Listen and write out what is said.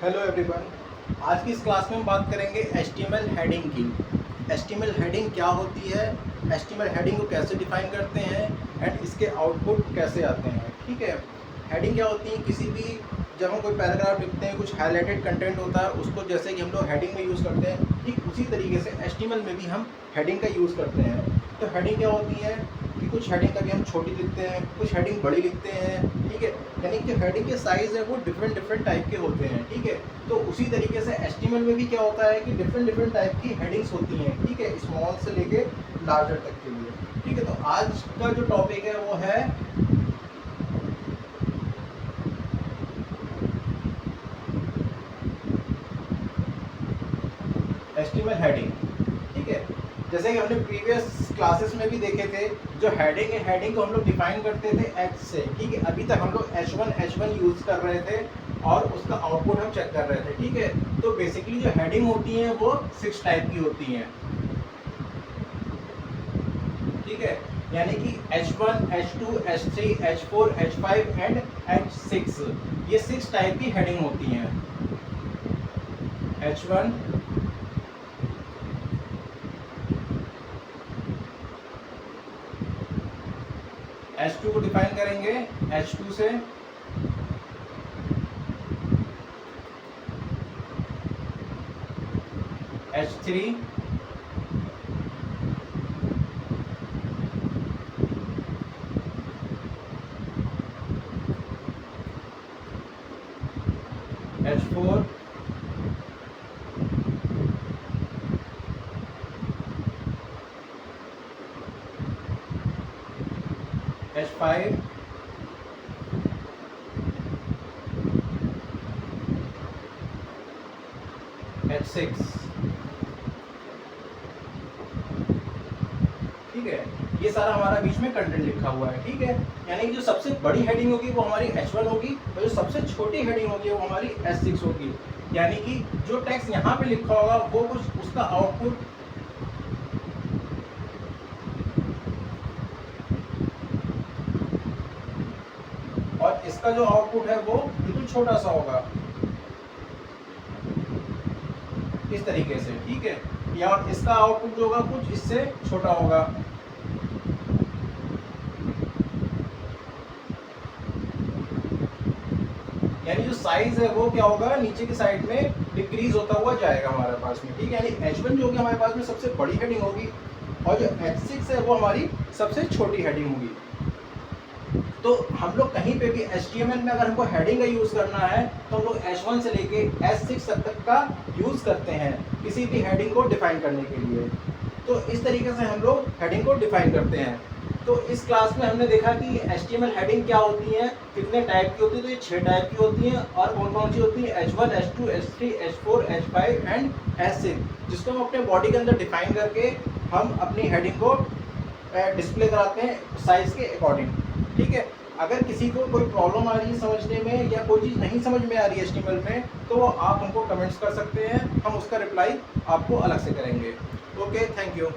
Hello everyone. आज की इस क्लास में हम बात करेंगे HTML हेडिंग की। HTML हेडिंग क्या होती है, HTML हेडिंग को कैसे डिफाइन करते हैं एंड इसके आउटपुट कैसे आते हैं। ठीक है, हेडिंग क्या होती है, किसी भी जब हम कोई पैराग्राफ लिखते हैं, कुछ हाईलाइटेड कंटेंट होता है, उसको जैसे कि हम लोग हेडिंग में यूज़ करते हैं, ठीक उसी तरीके से HTML में भी हम हेडिंग का यूज़ करते हैं। तो हेडिंग क्या होती है कि कुछ हेडिंग कभी हम छोटी लिखते हैं, कुछ हेडिंग बड़ी लिखते हैं। ठीक है, यानी कि हेडिंग के साइज़ है वो डिफरेंट टाइप के होते हैं। ठीक है, तो उसी तरीके से HTML में भी क्या होता है कि डिफरेंट टाइप की हेडिंग्स होती हैं। ठीक है, स्मॉल से लेके लार्जर तक के लिए। ठीक है, तो आज का जो टॉपिक है वो है HTML हेडिंग। ठीक है, जैसे कि हमने प्रीवियस क्लासेस में भी देखे थे, जो हेडिंग है, हेडिंग को हम लोग डिफाइन करते थे H से। ठीक है, अभी तक हम लोग H1 यूज़ कर रहे थे और उसका आउटपुट हम चेक कर रहे थे। ठीक है, तो बेसिकली जो हेडिंग होती हैं वो 6 टाइप की होती हैं। ठीक है, यानी कि H1, H2, H3, H4, H5 and H6, ये 6 टाइप की हेडिंग होती हैं। H1, H2 को डिफाइन करेंगे H2 से, H3, H4, H5, H6। ठीक है, ये सारा हमारा बीच में कंटेंट लिखा हुआ है। ठीक है, यानी कि जो सबसे बड़ी हेडिंग होगी वो हमारी H1 होगी और जो सबसे छोटी हेडिंग होगी वो हमारी H6 होगी। यानी कि जो टेक्स्ट यहाँ पे लिखा होगा वो कुछ उसका आउटपुट और इसका जो आउटपुट है वो बिल्कुल छोटा सा होगा, इस तरीके से। ठीक है, या इसका आउटपुट जो होगा कुछ इससे छोटा होगा। यानी जो साइज है वो क्या होगा, नीचे की साइड में डिक्रीज होता हुआ जाएगा हमारे पास में। ठीक है, यानी H1 जो होगी हमारे पास में सबसे बड़ी हेडिंग होगी और जो H6 है वो हमारी सबसे छोटी हेडिंग होगी। तो हम लोग कहीं पे भी HTML में अगर हमको हेडिंग का यूज़ करना है तो हम लोग H1 से लेके H6 तक का यूज़ करते हैं किसी भी हेडिंग को डिफाइन करने के लिए। तो इस तरीके से हम लोग हेडिंग को डिफाइन करते हैं। तो इस क्लास में हमने देखा कि HTML हेडिंग क्या होती है, कितने टाइप की होती है। तो ये 6 टाइप की होती हैं और कौन कौन सी होती है, H1, H2, H3, H4, H5 and H6, जिसको हम अपने बॉडी के अंदर डिफाइन करके हम अपनी हेडिंग को डिस्प्ले कराते हैं साइज के अकॉर्डिंग। ठीक है, अगर किसी को कोई प्रॉब्लम आ रही है समझने में या कोई चीज़ नहीं समझ में आ रही है HTML में, तो आप हमको कमेंट्स कर सकते हैं, हम उसका रिप्लाई आपको अलग से करेंगे। Okay, thank you.